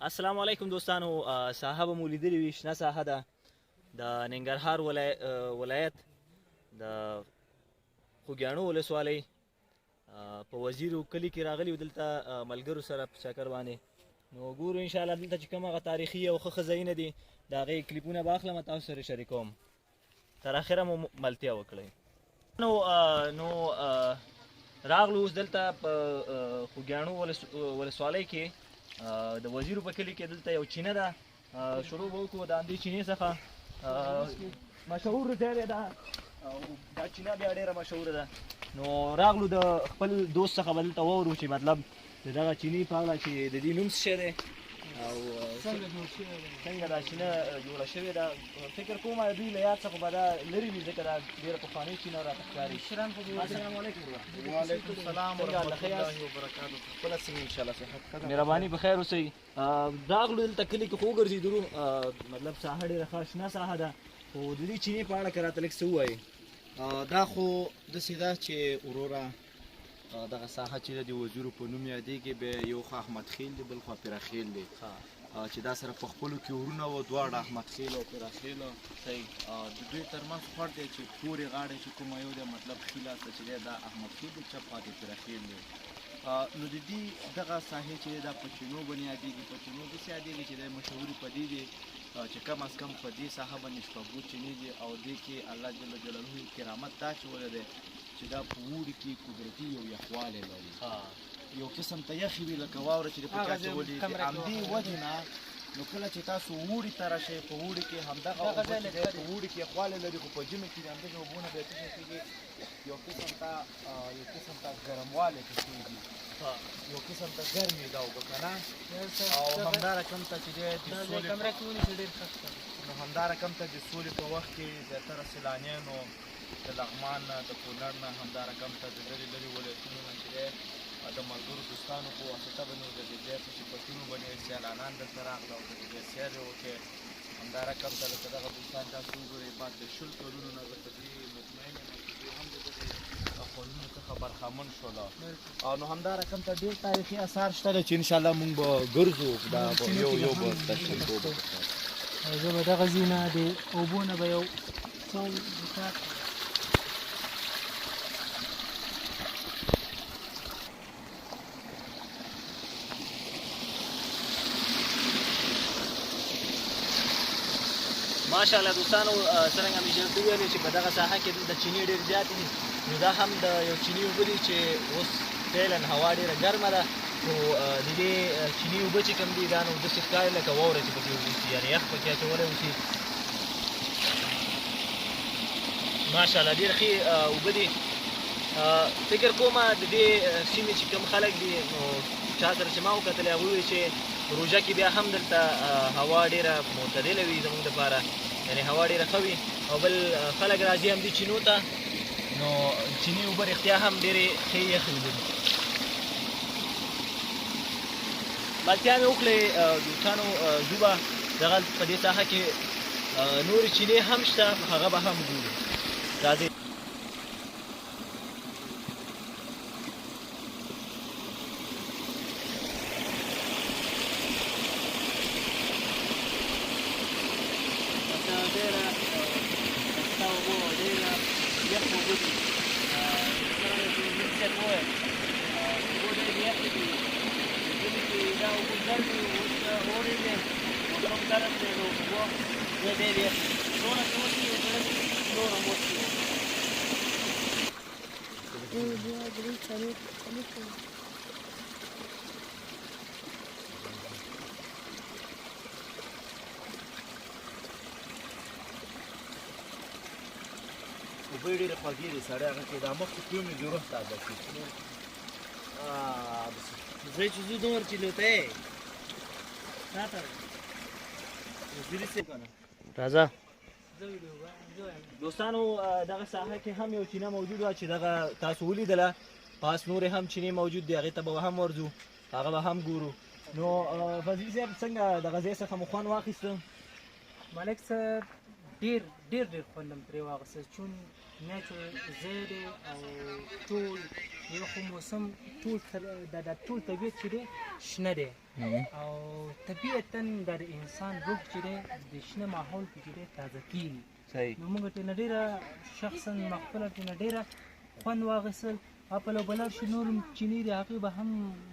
السلام علیکم دوستانو. ساحه به مو لیدلې وي، شنه ساحه ده د ننګرهار ولایت د خوږیاڼو ولسوالۍ په وزیرو کلي کې راغلي وو، دلته ملګرو سره په چکر باندې. نو ګورو انشاءالله دلته چې کوم هغه تاریخي او ښه ځایونه دي د هغې کلیپونه به اخلم تاسو سره شریکوم. تر اخره مو ملتیا وکړئ. نو راغلو اوس دلته په خوږیاڼو ولسوالۍ کې د وزیرو په کلي کې. دلته یو چینه ده، شروع به وکړو د همدې چینې څخه. مشهور ځای دی دا، دا چینه بیا ډېره مشهوره ده. نو راغلو د خپل دوست څخه به دلته واورو چې مطلب د دغه چینې په اړه چې د دې نوم څه شی دی او څنګه دا چینه جوړه شوې ده. فکر کوم د دوی له یاد څخه به دا لرې وي، ځکه دا ډېره پخوانۍ چینه راته ښکاري. السلام علیکم. وعلیکم السلام ورحمۃ اللہ وبرکاتہ. خپله څنګه انشاءالله صحت ښه ده؟ مهرباني بخیر اوسئ. راغلو دلته کلي کې خو وګرځېدلو، مطلب ساحه ډېره ښه شنه ساحه ده، خو د دې چینې په اړه که راته لږ څه ووایې. دا خو داسې ده چې وروره دغه ساحه چې ده د وزیرو په نوم یادېږي. بیا یو خوا احمد خیل دی، بل خوا پیرخیل دی، چې دا سره په خپلو کې ورونه وو دواړه، احمد خیل او پیرخیل. صحیح. د دوی ترمنځ خوړ دی چې پورې غاړه چې کومه یو دی، مطلب ښي لاس ته چې دی دا احمد خیل دی، چپ خوا ته پیرخیل دی. نو د دې دغه ساحې چې دی دا په چینو باندې یادېږي. په چینو داسې یادېږي چې دی مشهورې په دې دی چې کم از کم په دې ساحه باندې شپږ چینې دي، او دې کې الله جل جلاله کرامت دا اچولی دی چې دا په اوړي کې قدرتي یو یخوالی لري. یو قسم ته یخې وي لکه واوره چې د پکې اچولې. د همدې وجې نه نو کله چې تاسو اوړي ته راشئ، په اوړي کې همدغه اوبه چې دی په اوړي کې یخوالی لري، خو په ژمي کې د همدغې اوبو نه بیا څه شی کېږي، یو قسم ته ګرموالی پکې کېږي، یو قسم ته ګرمې دا اوبه که نه. او همدا رقم ته چې دی د سولې نو همدا رقم ته د سولې په وخت کې زیاتره سیلانیانو د لغمان نه، د کونړ نه، همدا رقم ته د لرې لرې ولایتونو نه چې دی د ملګرو دوستانو په واسطه باندې د دې ځای په صفتونو باندې سیلانان دلته راغله او د دې سیر یې وکړې. همدا رقم ته لکه دغه دوستان تاسو وګورئ، بعد د 20 کلونو نه زه په دې مطمئن یم چې دوی هم د دغې خوړونو څخه برخمن شوله. او نو همدا رقم ته ډېر تاریخي اثار شته چې انشاءالله مونږ به ګرځو، دا یو به تشریح کوو. زه به دغه ځای نه د اوبو نه به یو څو ماشاءالله دوستانو، څرنګه مې ژر وویلې چې په دغه ساحه کې دلته چینې ډېر زیاتې دي. نو دا هم د یو چینې اوبه دي چې اوس فعلا هوا ډېره ګرمه ده، خو د دې چینې اوبه چې کوم دي دا نو داسې ښکاري لکه واوره چې پکې اوسي، یعنې یخ پکې اچولی اوسي. ماشاءالله ډېر ښې اوبه دي. فکر کوم د دې سیمې چې کوم خلک دي نو چا سره چې ما وکتلې هغوی وایي چې روژه کې بیا هم دلته هوا ډېره معتدله وي زموږ دپاره، یعنې هوا ډېره ښه وي. او بل خلک راځي همدې چینو ته، نو چینې اوبه رښتیا هم ډېرې ښې یخې اوبه دي. ملتیا مې وکړې دوستانو، ځو به دغه په دې ساحه کې نورې چینې هم شته، هغه به هم ګورو. راځئ. ډېره ښایسته اوبه او ډېره یخ اوبه دي. څرنګه چې زه صاحب وویل، اوبه ډېرې یخې دي. ژمي کې دا اوبه ګرمې وي، اوس اوړی دی، موسم ګرم دی، نو اوبه بیا ډېرې یخې دي. څومره چې وڅښي زړه دې نور هم وڅښي. اوبه ډېرې خوږې دي سړی هغه کې دا مخکې تلو مې د روح تازه کړي. زه چې زه دور چې لوتی راځه دوستانو، دغه ساحه کې هم یو چینه موجود وه چې دغه تاسو ولیدله. پاس نورې هم چینې موجود دي، هغې ته به هم ورځو، هغه به هم ګورو. نو فضلي صاحب څنګه دغه ځای څخه مو خوند واخیسته؟ ملک صاحب ډېر ډېر ډېر خوند هم ترې واخیستل چون نیچرل ځای دی او ټول یو خو موسم ټول د ټول طبیعت چې دی شنه دی او طبیعتا د انسان روح چې دی د شنه ماحول کې چې دی تازه کېږي صحیح نو موږ ترېنه ډېره شخصا ما خپله ترېنه ډېره خوند واخیستل او په لو بلار شي نور چیني دی هغې به هم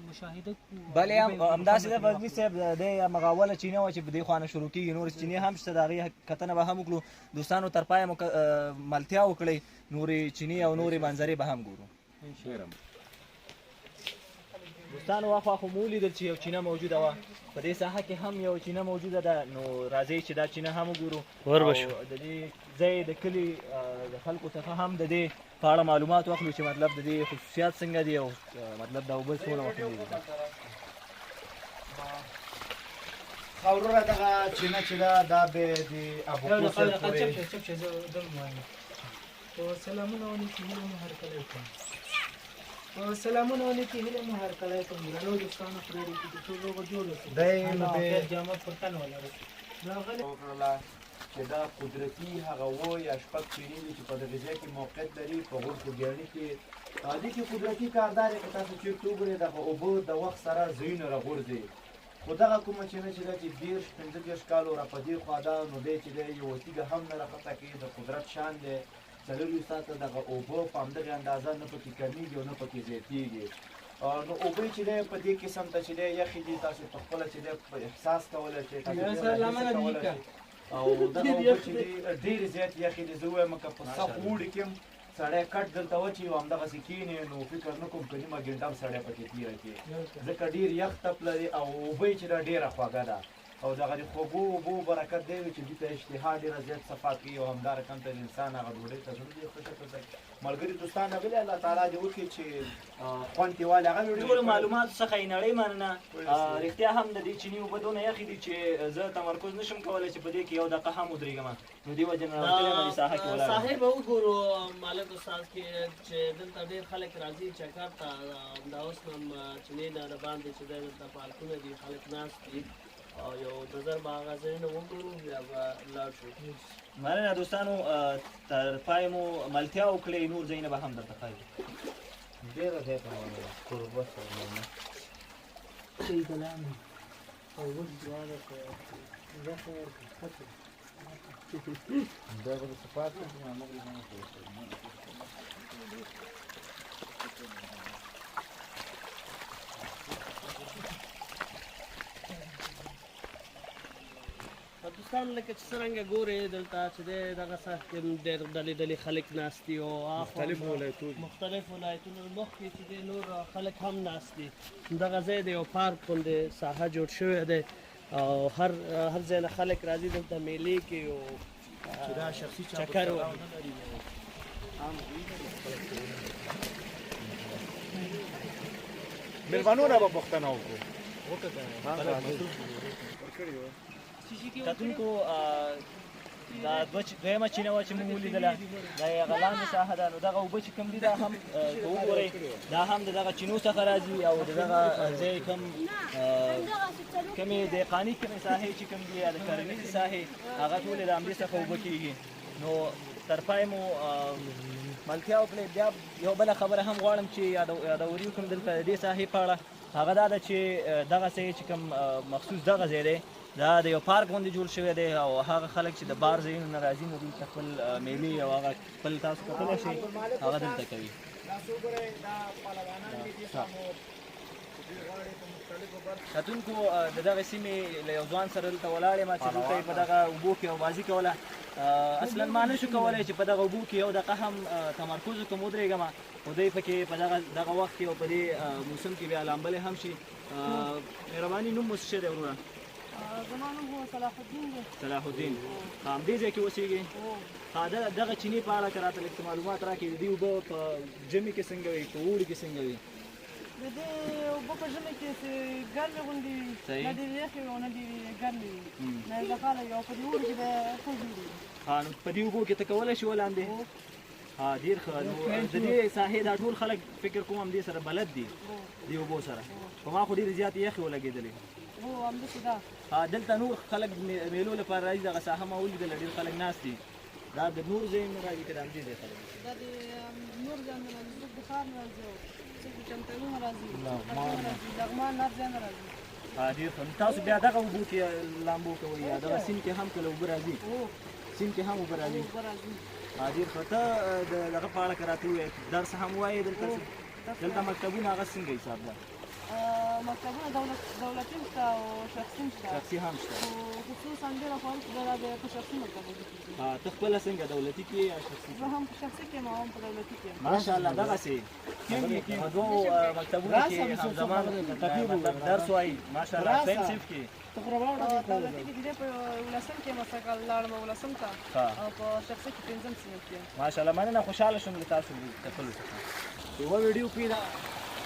مشاهده کړو بلې همداسې ده فضلي صاحب د همغه اوله چینه وه چې په دې خوا نه شروع کېږي نورې چینې هم شته د هغې کتنه به هم وکړو دوستانو تر پایه ملتیا وکړئ نورې چینې او نورې منظرې به هم ګورو دوستانو واخوا خو مو ولیدل چې یو چینه موجوده وه په دې ساحه کې هم یو چینه موجوده ده نو راځئ چې دا چینه هم وګورو او د دې ځای د کلي د خلکو څخه هم د دې په اړه معلومات واخلو چې مطلب د دې خصوصیات څنګه دي او مطلب دا اوبه څومره وخت دي وروره دغه چینه چې ده دا به د ابوکوسل پورې چپ شه زه دم وایم تو سلامونه ولیکي هیله مو هرکلی کوم تو سلامونه ولیکي هیله مو هرکلی کوم درنو دوستانو پرېږدي چې ټول روغ جوړ اوسئ دی نو خیر جامه پر تن ولرئ وکړله چې دا قدرتي هغه اووه یا شپږ چینې دي چې په دغه ځای کې موقعیت لري په غور خوږیاڼي کې دې کې قدرتي کاردار یې که تاسو چېرته وګورئ دغه اوبه د وخت سره ځایونه راغورځي خو دغه کومه چینه چې ده چې 15 کالو را په دې خوا ده نو دی چې دی یوه تیږه هم نه راښکته کوي د قدرت شان دی 40 ساعته دغه اوبه په همدغې اندازه نه پکې کمیږي او نه پکې زیاتېږي نو اوبه چې دی په دې قسم ته چې دی یخې دي تاسو په خپله چې دی احساس کولی شئ او دغه اوبه چې دی ډېرې زیات یخې دي زه وایم که په سخت اوړي کې هم سړی کټ دلته وچي او همدغسې کښېني نو فکر نه کوم که نیمه ګنټه هم سړی پکې تېره کړي ځکه ډېر یخ تپ لري او اوبه یې چې ده ډېره خوږه ده او دغه د خوږو اوبو برکت دی چې دوی ته اشتها ډېره زیات صفا کوي او همدا رقم ته د انسان هغه ډوډۍ ته زړه ډېر خوښه کوي ملګري دوستان راغلي الله تعالی دې وکړي چې خوند کې والي هغه ټولو معلوماتو څخه یې نړۍ مننه رښتیا هم د دې چیني اوبه دونه یخې دي چې زه تمرکز نشم کولی چې په دې کې یو دقیقه هم ودرېږم نو دې وجې نه راوتلی یم دې ساحه کې ولاړ صاحب وګورو مالک استاد کې چې دلته ډېر خلک راځي چکر ته همدا اوس هم چینې نه د باندې چې دی دلته پارکونه دي خلک ناست دي او یو نظر به هغه ځایونه وګورو بیا به لاړ شو مننه دوستانو تر پای مو ملتیا وکړئ نور ځایونه به هم درته ښایو ډېره زیاته قربت سره شي کلام او وش دواړه په زخر خطر دغه صفات نه موږ نه کوو دوستان لکه چې څرنګه ګورې دلته چې دی دغه ساحه کې ډېر ډلې ډلې خلک ناست دي او مختلف ولایتونو مخکې چې دی نور خلک هم ناست دي دغه ځای د یو پارک غوندې ساحه جوړ شوی دی او هر ځای نه خلک راځي دلته میلې کوي او چکر وهي مېلمنو نه به پوښتنه وکړو کتونکو دا دویمه چینه وه چې موږ ولیدله دا یې هغه لاندې ساحه ده نو دغه اوبه چې کوم دي دا هم که وګورئ دا هم د دغه چینو څخه راځي او د دغه ځای کومې دهقاني کومې ساحې چې کوم دي یا د کرنیزې ساحې هغه ټولې د همدې څخه اوبه کېږي نو تر پای مو ملتیا وکړئ بیا یو بله خبره هم غواړم چې یادوري وکړم دلته د دې ساحې په اړه هغه دا ده چې دغه ځای چې کوم مخصوص دغه ځای دی دا د یو پارک غوندې جوړ شوی دی او هغه خلک چې د بار ځایونو نه راځي نو دوی ته خپل میلې او هغه خپل تاسو کتلی شئ هغه دلته کوي کتونکو د دغه سیمې له یو ځوان سره دلته ولاړ یم چې دلته یې په دغه اوبو کې اوبازي کوله اصلا ما نشو کولی چې په دغه اوبو کې یو دقیقه هم تمرکز وکړم ودرېږم خو دوی پکې په دغه وخت کې او په دې موسم کې بیا لامبلې هم شي مهرباني نوم مو څه شی دی وروره زما نوم هو صلاح الدین دی. صلاح الدین همدې ځای کې اوسېږي دغه چینې په اړه که راته لږ معلومات راکړي د دې اوبه په ژمي کې څنګه وي په اوړي کې څنګه وي د دې اوبه په ژمي کې چې ګرمې غوندې وي نه ډېرې یخې وي او نه ډېرې ګرمې وي نه یې دخاله وي او په دې اوړي کې به خوږې وي نو په دې اوبو کې ته کولی شي ولاندې ډېر ښه نو د دې ساحې دا ټول خلک فکر کوم همدې سره بلد دي دې اوبو سره په ما خو ډېرې زیاتې یخې ولګېدلې هو همداسې ده. دلته نور خلک میلو لپاره راځي دغه ساحه ما ولیدل ډېر خلک ناست دي دا د نور ځای نه راځي که د همدې ځای خلک دا د نور ځای نه راځي، څوک د ښار نه راځي او څوک د چمتلو نه راځي، لغمان هر ځای نه راځي. ډېر ښه. تاسو بیا دغه اوبو کې لامبو کوئ یا دغه سیند کې هم کله اوبه راځي؟ سیند کې هم اوبه راځي. ډېر ښه. ته د دغه په اړه که راته ووایې درس هم وایې دلته مکتبونه هغه څنګه حساب ده؟ مکتبونه دولتي شته او شخصي شته. شخصي هم شته. خو خصوصا ډېره خوند دا د په شخصي مکتبونو کې دي. ته خپله څنګه دولتي کې یا شخصي؟ زه هم په شخصي کې یم او هم په دولتي کې یم. ماشاءالله دغسې په دوو مکتبونو کې همزمان مطلب درس وایي ماشاءالله پین صنف کې دولتي کې چې په 11 کې مثلا کال لاړم 11 ته او په شخصي کې 5 صنف کې. ماشاءالله مننه خوشحاله شوم له تاسو کتلو څخه. یوه ویډیو کې دا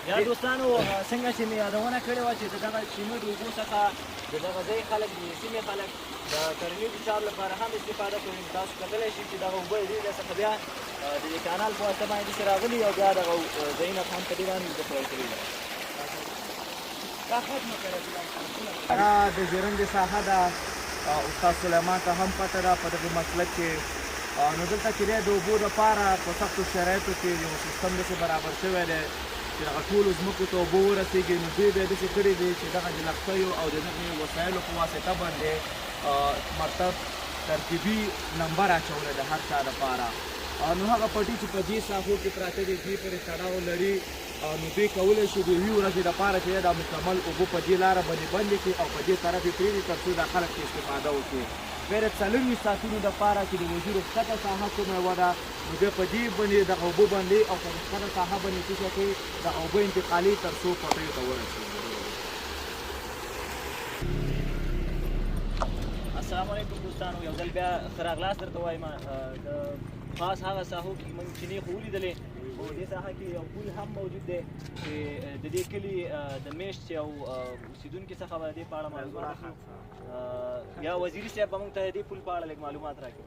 یا دوستانو څنګه چې مې یادونه کړې وه چې د دغه سیمټ اوبو څخه د دغه ځای خلک د سیمې خلک د کرنیزو چارو لپاره هم استفاده کوي. تاسو کتلی شئ چې دغه اوبه د دې څخه بیا د دې کانال په واسطه باندې داسې راغلي او بیا دغه ځایونه هم په دې باندې ذخیره شوي ده. دا د ژرندې ساحه ده. استاد سلیمان ته هم پته ده په دغه مسلک کې. نو دلته چې دی د اوبو دپاره په سختو شرایطو کې یو سیستم داسې برابر شوی دی چې دغه ټولو ځمکو ته اوبه ورسېږي. نو دوی بیا داسې کړي دي چې دغه د لښتیو او د دغې وسایلو په واسطه باندې مرتب ترتیبي نمبر اچولی د هر چا دپاره. نو هغه پټي چې په دې ساحو کې پراته دي دوی پرې تړاو لري. نو دوی کولی شي د یوې ورځې دپاره چې دا مکمل اوبه په دې لاره باندې بندې کړي او په دې طرف یې پرېږدي تر څو دا خلک ترې استفاده وکړي. بیا د 40 ساعتونو دپاره چې د وزیرو ښکته ساحه کومه یوه ده نو بیا په دې باندې دغه اوبه باندې او په ښکته ساحه باندې څه شی کوي دغه اوبه انتقالي تر څو پټیو ته ورسېږي. السلام علیکم دوستانو، یو ځل بیا ښه راغلاست درته وایم. د خاص هغه ساحو کې موږ چینې خو ولیدلې خو دې ساحه کې یو پل هم موجود دی چې د دې کلي د میشت او اوسېدونکي څخه به د دې په اړه معلومات اخلو. یا وزیري صاحب به موږ ته د دې پل په اړه لږ معلومات راکړي.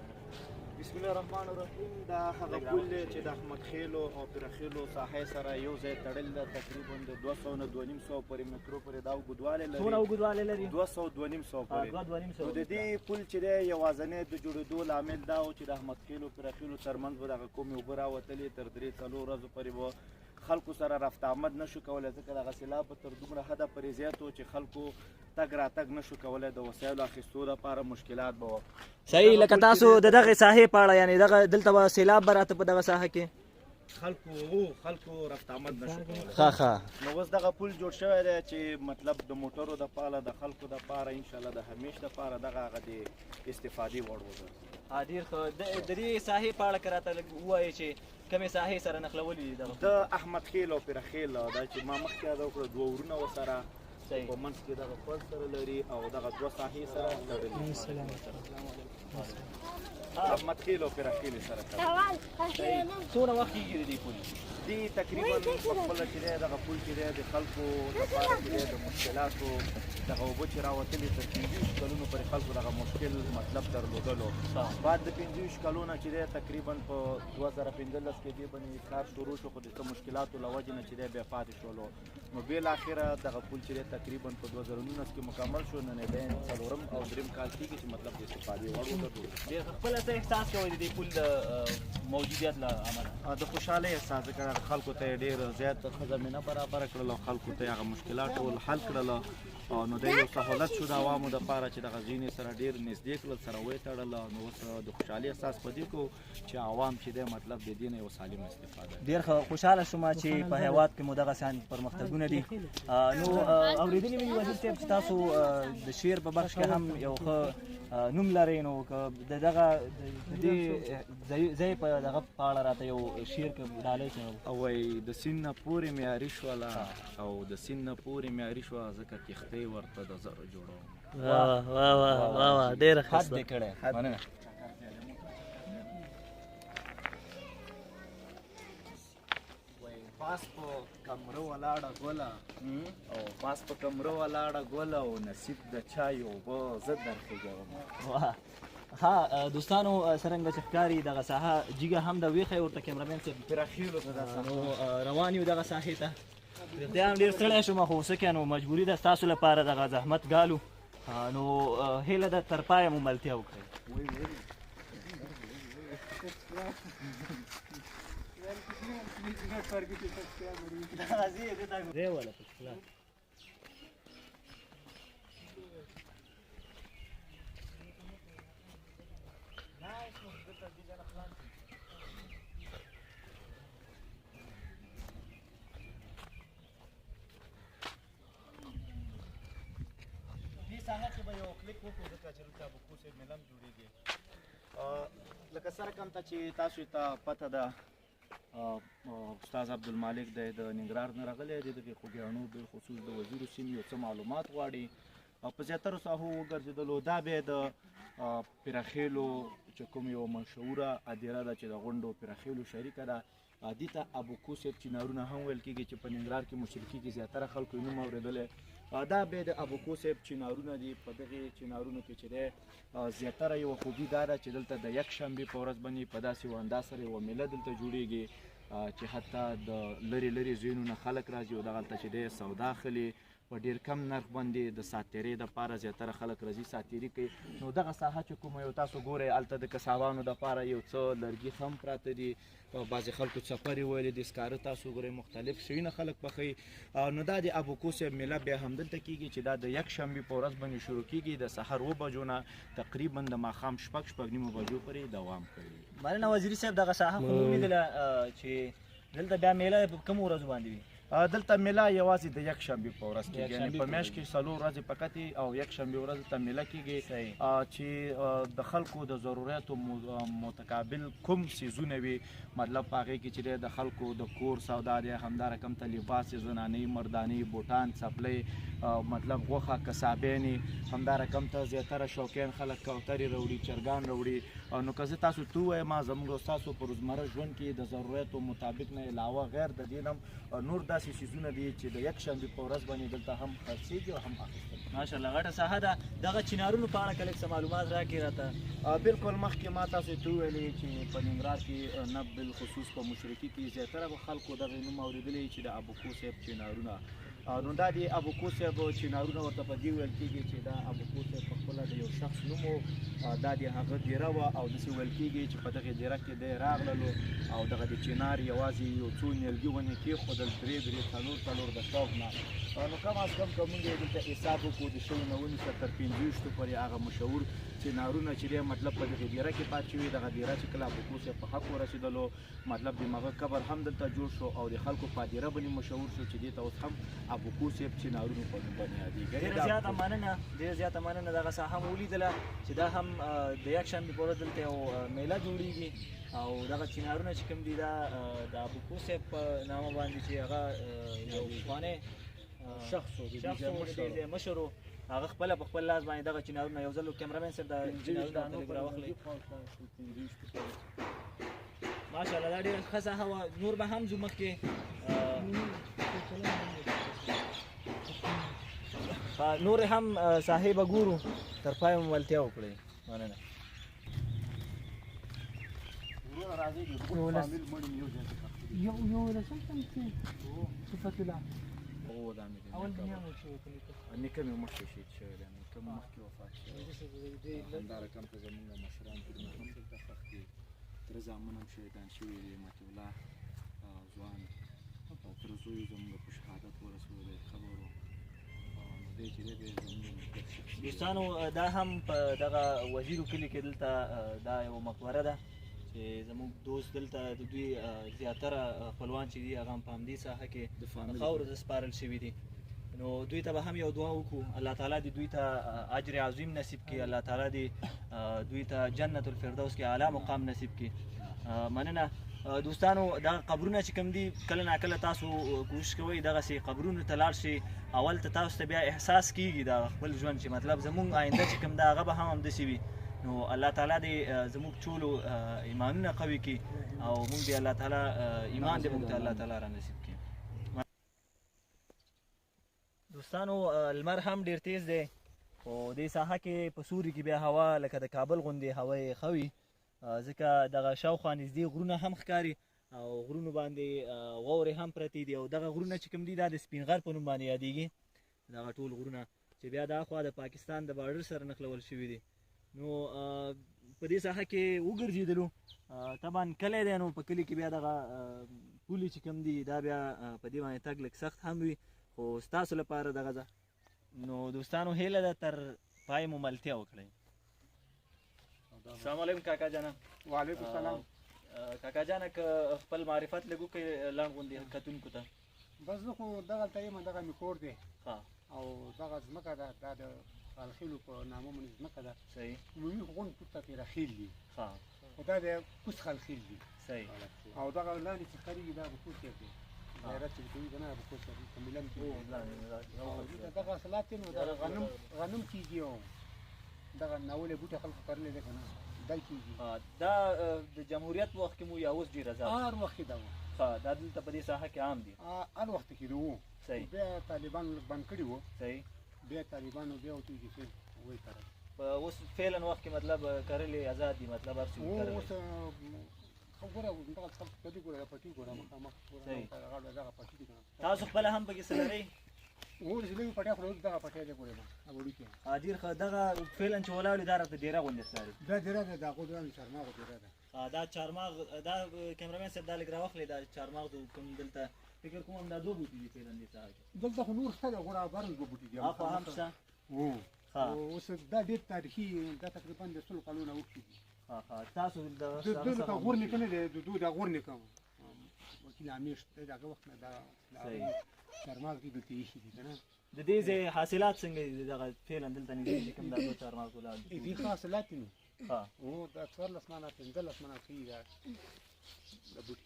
بسم الله الرحمن الرحیم. دا هغه پل دی چې د احمد خیلو او پرخیلو ساحې سره یو ځای تړل ده. تقریبا د 200 نه 250 پورې مترو پورې دا اوږدوالی لري. څومره اوږدوالی لري؟ 200 250 پورې. نو د دې پل چې دی یوازینی د جوړېدو لامل دا و چې د احمد خیلو پرخیلو ترمنځ به دغه کومې اوبه راوتلې تر 3-4 ورځو پورې به خلکو سره رفت آمد نشو کولی ځکه دغه سیلاب به تر دومره حده پورې زیات و چې خلکو تګ راتګ نشو کولی. د وسایلو اخیستو لپاره مشکلات به وه. صحیح. لکه تاسو د دغې ساحې په اړه یعنې دغه دلته به سیلاب به راته په دغه ساحه کې خلکو رفت آمد نشو کولی. ښه. نو اوس دغه پل جوړ شوی دی چې مطلب د موټرو دپاره د خلکو دپاره انشاءالله د همیش دپاره دغه هغه د استفادې وړ وګرځي. ډېر ښه. د دې ساحې په اړه که راته لږ ووایې چې کومې ساحې سره نښلولي دي دغه؟ د احمد خیل او پرخیل دا چې ما مخکې یاده وکړه 2 ورونه ورسره په منځ کې دغه پل سره لري او دغه 2 ساحې سره تړلي. احمد خیل او پرخیل سره تړلي. څومره وخت کېږي د دې پل؟ دې تقریبا په خپله چې دی دغه پل چې دی د خلکو لپاره چې دی د مشکلاتو دغه اوبه چې راوتلې تر 25 کلونو پورې خلکو دغه مشکل مطلب درلودلو. بعد د 25 کلونو نه چې دی تقریبا په 2015 کې دې باندې کار شروع شو خو د څه مشکلاتو له وجې نه چې دی بیا پاتې شولو. نو بالاخره دغه پل چې دی تقریبا په 2019 کې مکمل شو. نن یې 4م او 3م کال کېږي چې مطلب د استفادې وړ وګرځو. ډېر خپله څه احساس کوئ د دې پل د موجودیت له امله؟ د خوشحالۍ احساس ځکه خلکو ته یې ډېر زیات ښه زمینه برابره کړل او خلکو ته یې هغه مشکلات ټول حل کړل. نو دا یو سهولت شو د عوامو دپاره چې دغه ځینې سره ډېر نږدې کړل سره ویې تړل. نو اوس د خوشحالۍ احساس په دې کوو چې عوام چې دی مطلب د دې نه یو سالم استفاده. ډېر ښه. خوشحاله شوم چې په هېواد کې مو دغسې پرمختګونه دي. نو اورېدلي مې وزیر صاحب چې تاسو د شعر په بخش کې هم یو ښه نوم لرئ. نو که د دغه د دې ځای په دغه په اړه راته یو شعر که ډالۍ شئ. وایي د سیند نه پورې معیاري شوله او د سیند نه پورې معیاري شوه ځکه کښتۍ ورته د زرو جوړوم. واه ډېره ښه حد دې کړی. مننه. پاس په کمره ولاړه ګوله او پاس په کمره ولاړه ګوله او نصیب د چا یو به زه درخېږم. ها دوستانو څرنګه چې ښکاري دغه ساحه جګه هم ده ویښه ورته کیمرامین صاحب پرخیلو ته دا نو روان یو دغه ساحې ته رښتیا هم ډېر ستړی شوم خو څه کوې نو مجبوري ده ستاسو لپاره دغه زحمت ګالو نو هیله ده تر پایه مو ملتیا وکړئ ساحه کې به یو کلیک وکړو ځکه چې دلته ابوکو صاحب میله هم جوړېږي لکه سره کوم ته چې تاسو ته پته ده استاد عبدالمالک دی د ننګرهار نه راغلی دی دغې خوږیاڼو بالخصوص د وزیرو سیمې یو څه معلومات غواړي په زیاترو ساحو وګرځېدلو دا بیا د پراخیلو چې کوم یو مشهوره ادیره ده چې د غونډو پراخیلو شریکه ده دې ته ابوکو صاحب چینارونه هم ویل کېږي چې په ننګرهار کې مشرقي کې زیاتره خلکو یې نوم اورېدلی دا بیا د ابوکو صاحب چینارونه دي په دغې چینارونو کې چې دی زیاتره یوه خوبي دا ده چې دلته د یکشنبې په ورځ باندې په داسې یو انداز سره یوه میله دلته جوړېږي چې حتی د لرې لرې ځایونو نه خلک راځي او دغلته چې دی سودا اخلي په ډېر کم نرخ باندې د ساتیرۍ دپاره زیاتره خلک راځي ساتیري کوي نو دغه ساحه چې کومه یو تاسو ګورئ هلته د کسابانو دپاره یو څه لرګي خم پراته دي بعضې خلکو څپرې ویلې دي سکاره تاسو ګورئ مختلف شیونه خلک پخوي نو دا د ابوکو صاحب میله بیا همدلته کېږي چې دا د یکشنبې په ورځ باندې شروع کېږي د سحر 7 بجو نه تقریبا د ماښام 6-6:30 بجو پورې دوام کوي مننه وزیري صاحب دغه ساحه خو مو ولیدله چې دلته بیا میله په کومو ورځو باندې وي دلته میله یوازې د یکشنبې په ورځ کېږي یعنې په میاشت کې 4 ورځې فقط او یکشنبې ورځ ته میله کېږي چې د خلکو د ضرورتو متقابل کوم څیزونه وي مطلب په هغې کې چې دی د خلکو د کور سودا دی همدارقم ته لباس زنانۍ مردانۍ بوټان څپلۍ مطلب غوښه کسابینې همدارقم ته زیاتره شوقین خلک کوترې راوړي چرګان راوړي نو که زه تاسو ته ووایم زموږ ستاسو په روزمره ژوند کې د ضرورتو مطابق نه علاوه غیر د دې هم نور داسې څیزونه دي چې د یکشنبې په ورځ باندې دلته هم خرڅېږي او هم اخیستل ماشاءالله غټه ساحه ده دغه چینارونو په اړه که لږ څه معلومات راکړي راته بالکل مخکې ما تاسو ته وویلې چې په ننګرهار کې نه بالخصوص په مشرقي کې زیاتره به خلکو دغې نوم اورېدلی چې د ابوکو صاحب چینارونه نو دا د ابوکو صاحب چینارونه ورته په دې ویل کېږي چې دا ابوکو صاحب په خپله د یو شخص نوم و دا د هغه دیره وه او داسې ویل کېږي چې په دغې دیره کې دی راغللو او دغه د چینار یوازې یو څو نیالګي ونې کېښودل 3 د شوق نه نو کم از کم که موږ یې دلته حساب وکړو د شلو نه ونیسه تر 25 پورې هغه مشهور چینارونه چې دی مطلب په دغې دیره کې پاتې شوي دغه دیره چې کله ابوکو صاحب په حق ورسېدلو مطلب د هغه قبر هم دلته جوړ شو او د خلکو په دیره باندې مشهور شو چې دې ته اوس هم ابوکو صاحب چینارونو په نوم باندې یادېږي ډېره زیاته مننه دغه ساحه مو ولیدله چې دا هم د یکشنبې په ورځ دلته یو میله جوړېږي او دغه چینارونه چې کوم دي دا د ابوکو صاحب په نامه باندې چې هغه یو پخوانی شخص و مشر و هغه خپله په خپل لاس باندې دغه چینارونه یو ځل کیمرامین صاحب د چینارونه ورته لږ راواخلئ ماشاءالله دا ډېره ښه ساحه وه نور به هم ځو مخکې نور هم ساحې به ګورو تر پایه مو ملتیا وکړئ مننه نیکه مې مخکې شهید شوی دی نیکه مې مخکې وفات شوی همدارقم ته زموږ مشران کورونه هم دلته ښخ دي تره زامن هم شهیدان شوي دي مطیع الله ځوان تره زوی زموږ په شهادت ورسولی قبر و نو دی چې دی بیا زموږ دوستانو دا هم په دغه وزیرو کلي کې دلته دا یوه مقبره ده چې زموږ دوست دلته د دوی زیاتره خپلوان چې دي هغه هم په همدې ساحه کې د خاورو ته سپارل شوي دي نو دوی ته به هم یو دعا وکړو الله تعالی دې دوی ته اجر عظیم نصیب کړي الله تعالی دې دوی ته جنت الفردوس کې اعلی مقام نصیب کړي مننه دوستانو دغه قبرونه چې کوم دي کله ناکله تاسو کوشش کوئ دغسې قبرونو ته لاړ شئ اول ته تاسو ته بیا احساس کېږي د خپل ژوند چې مطلب زموږ آینده چې کوم ده هغه به هم همداسې وي نو الله تعالی دې زموږ ټولو ایمانونه قوي کړي او موږ دې الله تعالی ایمان دې موږ ته الله تعالی را نصیب کړي دوستانو لمر هم ډېر تیز دی خو دې ساحه کې په سوري کې بیا هوا لکه د کابل غوندې هوا یې ښه وي ځکه دغه شاوخوا نږدې غرونه هم ښکاري او غرونو باندې واورې هم پرتې دي او دغه غرونه چې کوم دي دا د سپین غر په نوم باندې یادېږي دغه ټول غرونه چې بیا دا خوا د پاکستان د بارډر سره نښلول شوي دي نو په دې ساحه کې وګرځېدلو طبعا کلی دی نو په کلي کې بیا دغه پولې چې کوم دي دا بیا په دې باندې تګ لږ سخت هم وي خو ستاسو لپاره دغه ده نو دوستانو هیله ده تر پای مو ملتیا وکړئ السلام علیکم کاکا جانا وعلیکم السلام کاکا جانا که خپل معرفت لږ وکړئ لنډ غوندې کتونکو ته بس زه خو دغلته یم دغه مې کور دی ښه او دغه ځمکه ده دا د خالخیلو په نامه باندې ځمکه ده صحیح عمومي غونډ پورته پیرخیل دي ښه خو دا د کوس خالخیل دي صحیح او دغه لاندې چې خریږي دا به کوس دی دایره چې کوي که نه به کوس دی په میلان کې دغه حاصلات دي نو دغه غنم کېږي او دغه ناولې بوټي خلکو کرلې دی که نه دل کېږي دا د جمهوریت په وخت کې مو یا اوس ډېر آزاد هر وخت کې دا وو ښه دا دلته په دې ساحه کې عام دي هر وخت کې دا وو صحیح بیا طالبان بند کړي وو صحیح بیا طالبانو بیا ورته وایي چې وایي کرل په اوس فعلا وخت کې مطلب کرلې آزاد دي مطلب هر څه کرلې اوس ګوره دغه خلک پټي ګوره دا پټي ګوره مخامخ ګوره دغه پټي دي که نه تاسو خپله هم پکې څه لرئ اوس لږ پټی خو دغه پټی دی ګوره ما وړوکی ډېر ښه دغه فعلا چې ولاړ وي دا راته ډېره غوندې ښکاري دا ډېره ده دا خو دا چارمغز ډېره ده دا چارمغز دا کیمرامین صاحب دا لږ راواخلئ دا چارمغز کوم دلته فکر کوم همدا دوه بوټي دي فعلا دې ساحه کې دلته خو نور شته ده ګوره بر دوه بوټي دي هاخوا هم شته اوس دا ډېر تاریخي دا تقریبا د سلو کلونو اوښتي دي تاسو دلته غور نیکه نه دی د دوی دا غور نیکه وکیل امیش دی دغه وخت نه دا چارمغز دي دلته ایښي دي که نه د دې ځای حاصلات څنګه دي دغه فعلا دلته نږدې چې کوم دا دوه چارمغز ولاړ دي دې ښه حاصلات دي نو ښه دا 14 منه 15 منه کېږي دا بوټي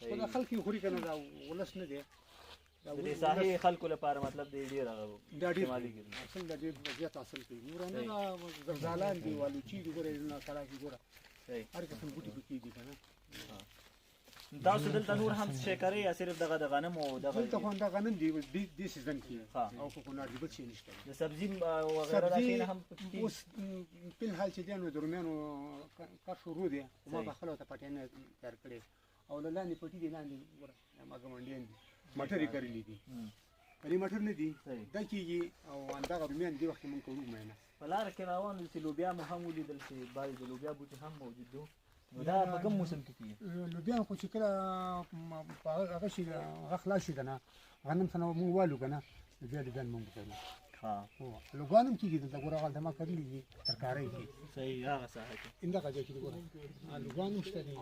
خو دا خلک یې خوري که نه دا ولس نه دی د دې ساحې خلکو لپاره مطلب دی ډېر دا ډېر اصل دا ډېر زیات حاصل کوي ورانه زردالان دي والوچي دي ګوره نه کراچي ګوره هر قسم بوټي پکې دي که نه تاسو دلته نور هم څه شی کوئ یا صرف دغه د غنم او دغه دلته خو همدا غنم دي دې سیزن کې او کوکنار دي بل شی نشته د سبزي وغیره دا شیونه هم اوس فلحال چې دی نو د رومیانو کار شروع دی ما به خپله ورته پټۍ نه تیار کړې او له لاندې پټي دي لاندې ګوره ما ګاونډیان دي مټر یې کرلي دي کنې مټر نه دي دا کېږي او همدغه رومیان دې وخت کې مونږ کوو مینه په لاره کې روان وو چې لوبیا مو هم ولیدل چې بعضې د لوبیا بوټي هم موجود وو نو دا په کوم موسم کې کېږي لوبیان خو چې کله په هغه شي هغه خلاص شي که نه غنم څه نه مونږ والو که نه لوبیا لوبیان مونږ کوو لوګان هم کېږي دلته ګوره هغلته ما کرلي دي ترکارۍ کې صحیح هغه ساحه کې همدغه ځای کې دي ګوره لوګان هم شته دي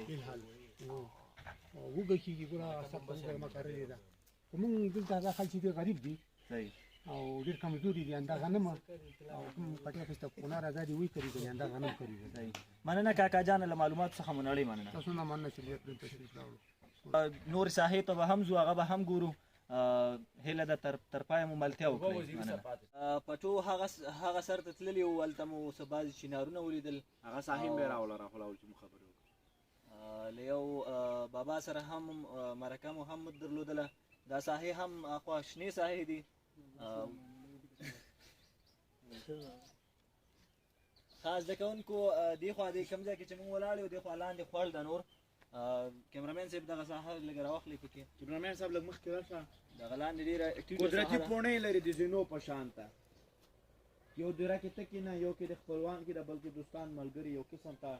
فلحال وږه کېږي ګوره سخته وږه ما کرلې ده خو مونږ دلته هغه خلک چې دي غریب دي صحیح او ډېر کمزوري دي همدا غنم او کوم پټۍ اخیسته کونار ازادي وی کړي دي همدا غنم کړي دي مننه کاکا جان له معلومات څخه مو نړۍ مننه تاسو نه مننه چې دې تشریف راوړو نور ساحې ته به هم ځو هغه به هم ګورو هیله ده تر پایه مو ملتیا وکړئ پټو هغه سر ته تللي وو هلته مو څه بعضې چینارونه ولیدل هغه ساحې مې راولاړ چې مو خبرې وکړو له یو بابا سره هم مرکه مو هم درلودله دا ساحې هم اخوا شنې ساحې دي خاص زده کوونکو دې خوا دې کوم ځای کې چې موږ ولاړ یو دې خوا لاندې خوړ ده نور کیمرامین صاحب دغه ساحه لږ راواخلئ پکې کیمرامین صاحب لږ مخکې راشه دغه لاندې ډېره قدرتي پوڼۍ لري د زینو په شان ته یو دره کې ته کېنه یو کې د خپلوان کې د بلکې دوستان ملګري یو قسم ته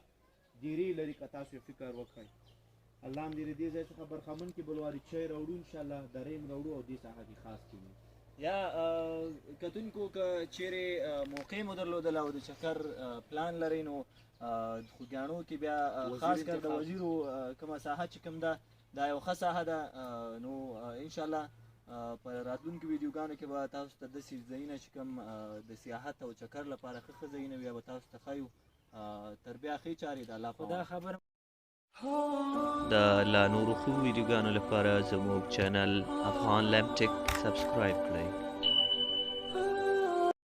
ډېرې لري که تاسو یې فکر وکړئ الله هم دې دې ځای څخه برخمن کړي بلواري چای راوړو انشاءالله درې هم راوړو او دې ساحه کې خاص کېږي یا کتونکو که چیرې موقع مو درلودله او د چکر پلان لرئ نو خوږیاڼو کې بیا خاص کر د وزیرو کومه ساحه چې کوم ده دا یو ښه ساحه ده نو انشاءالله په راتلونکو ویډیوګانو کې به تاسو ته داسې ځایونه چې کوم د سیاحت او چکر لپاره ښه ځایونه بیا به تاسو ته ښیو تر بیا ښې چارې د الله خدا خبر د لا نورو ښو ویډیوګانو لپاره زموږ چینل افغان لمټک سبسکرایب کړئ